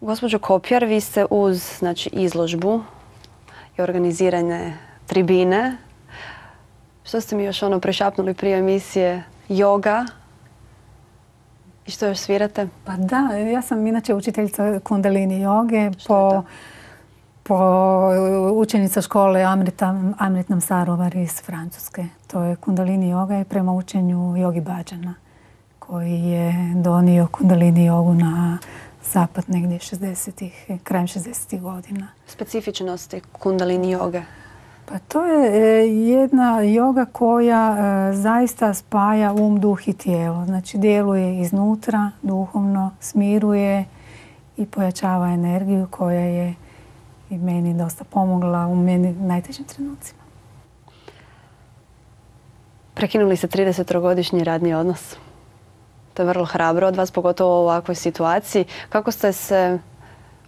Gospođo Kopjar, vi ste uz izložbu i organizirane tribine. Što ste mi još prešapnuli prije emisije? Joga. I što još svirate? Pa da, ja sam inače učiteljica kundalini joge po učenica škole Amrit Namsarovar iz Francuske. To je kundalini joga i prema učenju Jogi Bhađana, koji je donio kundalini jogu na zapad negdje krajem 60-ih godina. Specifičnosti kundalini joge? Pa to je jedna joga koja zaista spaja duh i tijelo. Znači djeluje iznutra, duhovno, smiruje i pojačava energiju koja je i meni dosta pomogla u meni najtežim trenucima. Prekinuli ste 30-godišnji radni odnos. To je vrlo hrabro od vas, pogotovo u ovakvoj situaciji. Kako ste se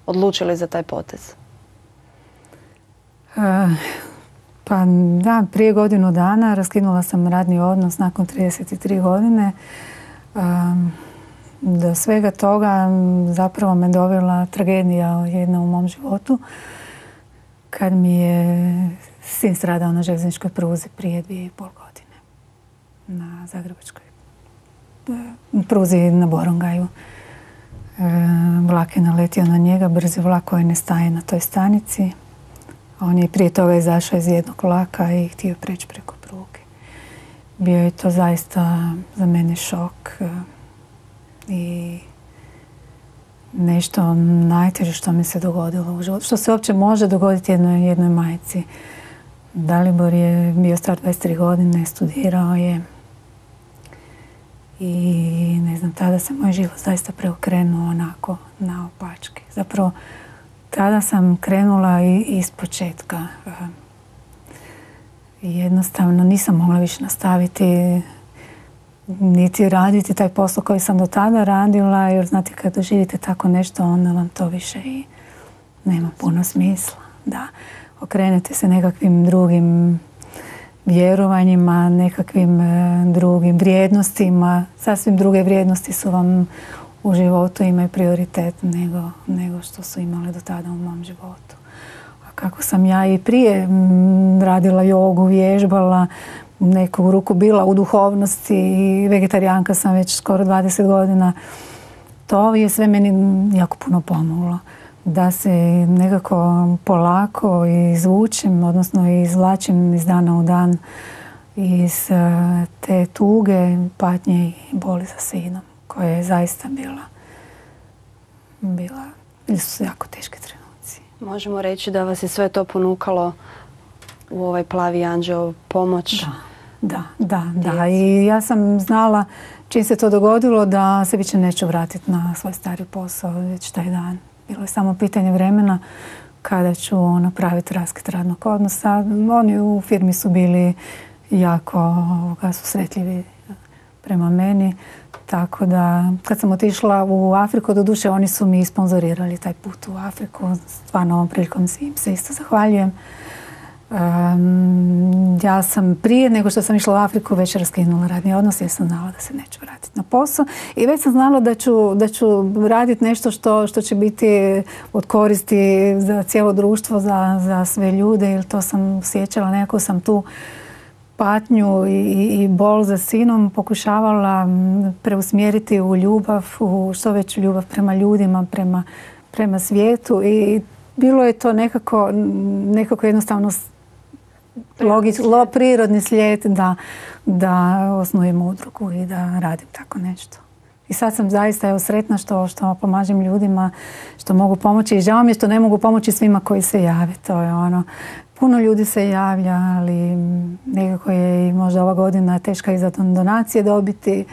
odlučili za taj potez? Pa da, prije godinu dana raskinula sam radni odnos nakon 33 godine. Do svega toga zapravo me dovela tragedija jedna u mom životu. Kad mi je sin stradao na željezničkoj pruzi prije 2,5 godine. Na Zagrebačkoj pruzi na Borongaju. Vlak je naletio na njega, brzi vlak koji ne staje na toj stanici. On je prije toga izašao iz jednog vlaka i htio preći preko pruge. Bio je to zaista za mene šok i nešto najteže što mi se dogodilo u životu. Što se uopće može dogoditi jednoj majci. Dalibor je bio star 23 godine, studirao je i ne znam, tada se moj život zaista preokrenuo onako naopačke. Zapravo, tada sam krenula iz početka. Jednostavno nisam mogla više nastaviti niti raditi taj posao koji sam do tada radila, jer znate kad doživite tako nešto, onda vam to više i nema puno smisla. Da, okrenete se nekakvim drugim vjerovanjima, nekakvim drugim vrijednostima. Sasvim druge vrijednosti su vam u životu, imaju prioritet nego što su imale do tada u mom životu. A kako sam ja i prije radila jogu, vježbala, neku ruku bila u duhovnosti i vegetarijanka sam već skoro 20 godina, to je sve meni jako puno pomoglo. Da se nekako polako izvučem, odnosno izvlačim iz dana u dan iz te tuge, patnje i boli za sinom, koja je zaista bili su jako teški trenuci. Možemo reći da vas je sve to ponukalo u ovaj plavi anđeo pomoć? Da. I ja sam znala čim se to dogodilo da se više neću vratiti na svoj stari posao već taj dan. Bilo je samo pitanje vremena kada ću napraviti raskid radnog odnosa. Oni u firmi su bili jako susretljivi prema meni. Tako da kad sam otišla u Afriku, doduše oni su mi sponzorirali taj put u Afriku. Stvarno ovom prilikom im se isto zahvaljujem. Ja sam prije nego što sam išla u Afriku već raskinula radni odnos jer sam znala da se neću vratiti na posao i već sam znala da ću raditi nešto što će biti od koristi za cijelo društvo, za sve ljude, jer to sam osjećala, nekako sam tu patnju i bol za sinom pokušavala preusmjeriti u ljubav, u što veću ljubav prema ljudima, prema svijetu i bilo je to nekako jednostavno prirodni slijed da osnujem udrugu i da radim tako nešto. I sad sam zaista sretna što pomažem ljudima, što mogu pomoći i žao mi je što ne mogu pomoći svima koji se jave. To je puno ljudi se javlja, ali nekako je i možda ova godina teška i za donacije dobiti,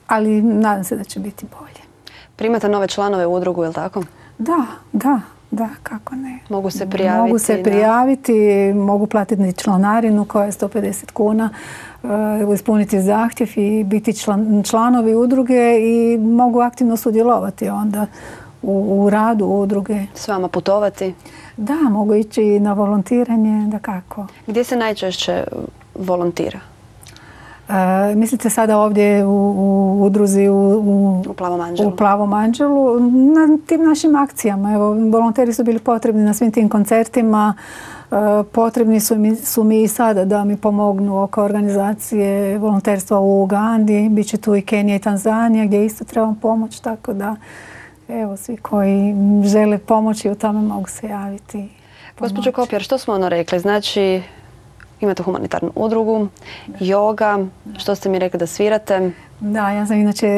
ali nadam se da će biti bolje. Primate nove članove u udrugu, je li tako? Da, kako ne. Mogu se prijaviti? Mogu se prijaviti, mogu platiti članarinu koja je 150 kuna, ispuniti zahtjev i biti članovi udruge i mogu aktivno sudjelovati onda u radu udruge. S vama putovati? Da, mogu ići na volontiranje, dakako. Gdje se najčešće volontira? Mislite sada ovdje u udruzi U Plavom anđelu. U Plavom anđelu, na tim našim akcijama. Evo, volonteri su bili potrebni na svim tim koncertima. Potrebni su mi i sada da mi pomognu oko organizacije volonterstva u Ugandi. Biće tu i Kenija i Tanzanija gdje isto trebam pomoć, tako da evo, svi koji žele pomoći u tome mogu se javiti. Gospođo Kopjar, što smo ono rekli? Znači, imate humanitarnu udrugu, joga, što ste mi rekli da svirate? Da, ja sam inače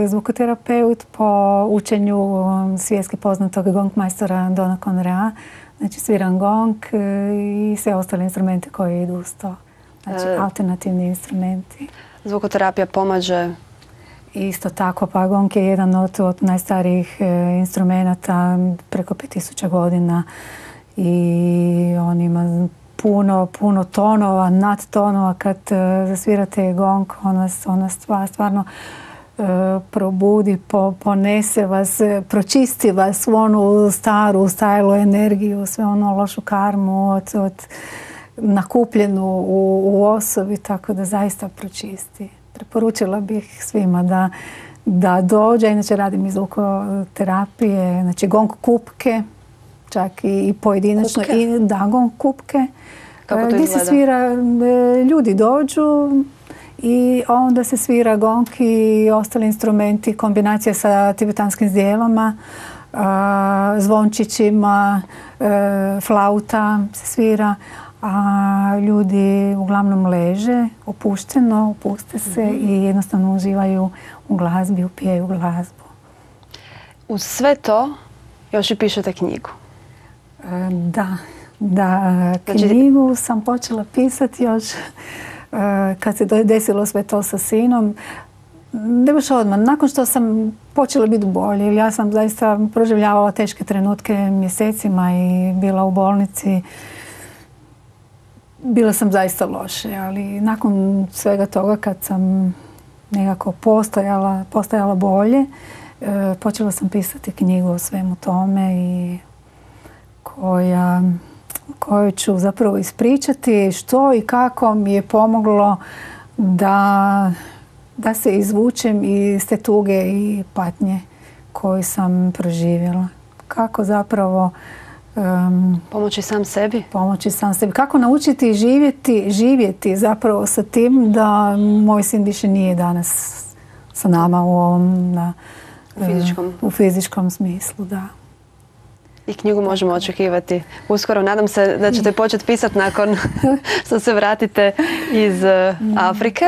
zvukoterapeut po učenju svjetski poznatog gongmajstora Dona Conrea. Znači sviram gong i sve ostale instrumente koje idu uz to. Znači alternativni instrumenti. Zvukoterapija pomaže? Isto tako, pa gong je jedan od najstarijih instrumenta, preko 5000 godina i on ima puno tonova, nadtonova. Kad zasvirate gong, ona stvarno probudi, ponese vas, pročisti vas svu onu staru, stalu energiju, sve onu lošu karmu od nakupljenu u osobi, tako da zaista pročisti. Preporučila bih svima da dođe, inače radim iz zvukoterapije, znači gong kupke, čak i pojedinačno. Da, gong kupke. Kako to gdje izgleda? se svira, ljudi dođu i onda se svira gong i ostali instrumenti, kombinacija sa tibetanskim zdjelama, zvončićima, flauta se svira, a ljudi uglavnom leže, opuste se i jednostavno uživaju u glazbi, upijaju glazbu. Uz sve to još i pišete knjigu. Da, knjigu sam počela pisati još kad se desilo sve to sa sinom. Ne baš odmah, nakon što sam počela biti bolje, ja sam zaista proživljavala teške trenutke mjesecima i bila u bolnici. Bila sam zaista loše, ali nakon svega toga kad sam nekako postajala bolje, počela sam pisati knjigu o svemu tome i koju ću zapravo ispričati što i kako mi je pomoglo da se izvučem iz te tuge i patnje koju sam proživjela. Kako zapravo pomoći sam sebi? Pomoći sam sebi. Kako naučiti živjeti zapravo sa tim da moj sin više nije danas sa nama u ovom u fizičkom smislu, da. I knjigu možemo očekivati uskoro. Nadam se da ćete početi pisati nakon što se vratite iz Afrike.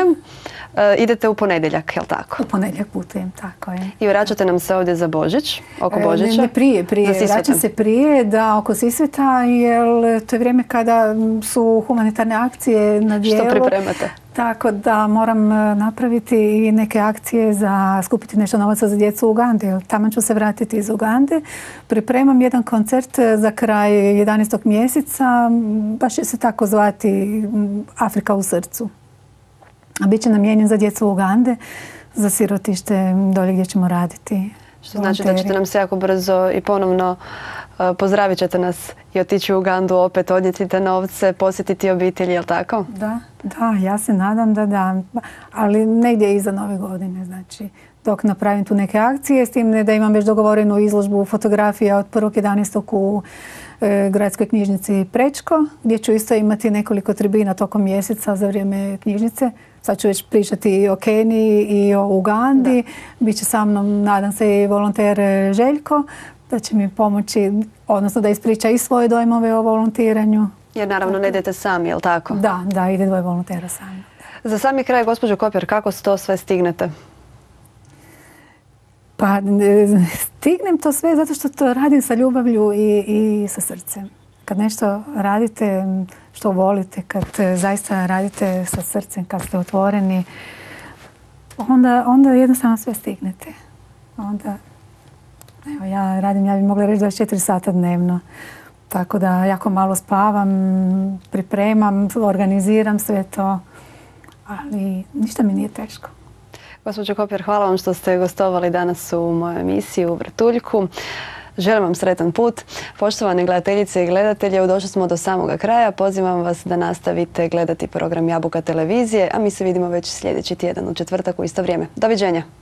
Idete u ponedjeljak, je li tako? U ponedjeljak putujem, tako je. I vraćate nam se ovdje za Božić, oko Božića? Ne, prije. Vraćam se prije, da, oko Sisveta, jer to je vrijeme kada su humanitarne akcije na dijelu. Što pripremate? Tako da moram napraviti i neke akcije za skupiti nešto novaca za djecu u Ugandi. Tamo ću se vratiti iz Ugande. Pripremam jedan koncert za kraj 11. mjeseca. Baš će se tako zvati Afrika u srcu. A bit će namijenjen za djecu Ugande, za sirotište dolje gdje ćemo raditi. Što znači da ćete nam se jako brzo i ponovno pozdravit ćete nas i otići u Ugandu, opet odnijeti te novce, posjetiti obitelji, je li tako? Da, ja se nadam da. Ali negdje iza Nove godine, znači dok napravim tu neke akcije, s tim da imam već dogovorenu izložbu fotografija od 1.11. u Gradskoj knjižnici Prečko, gdje ću isto imati nekoliko tribina tokom mjeseca za vrijeme knjižnice. Sad ću već pričati i o Keniji i o Ugandi. Biće sa mnom, nadam se, i volonter Željko, da će mi pomoći, odnosno da ispriča i svoje dojmove o volontiranju. Jer naravno ne idete sami, je li tako? Da, ide 2 volontera sami. Za sami kraj, gospođo Kopjar, kako to sve stignete? Pa stignem to sve zato što to radim sa ljubavlju i sa srcem. Kad nešto radite što volite, kad zaista radite sa srcem, kad ste otvoreni, onda jednostavno sve stignete. Onda, evo, ja bih mogla reći 24 sata dnevno. Tako da jako malo spavam, pripremam, organiziram sve to, ali ništa mi nije teško. Gospođo Kopjar, hvala vam što ste gostovali danas u mojoj emisiji u Vrtuljku. Želim vam sretan put. Poštovane gledateljice i gledatelji, evo došli smo do samoga kraja. Pozivam vas da nastavite gledati program Jabuka televizije, a mi se vidimo već sljedeći tjedan u četvrtak u isto vrijeme. Doviđenja!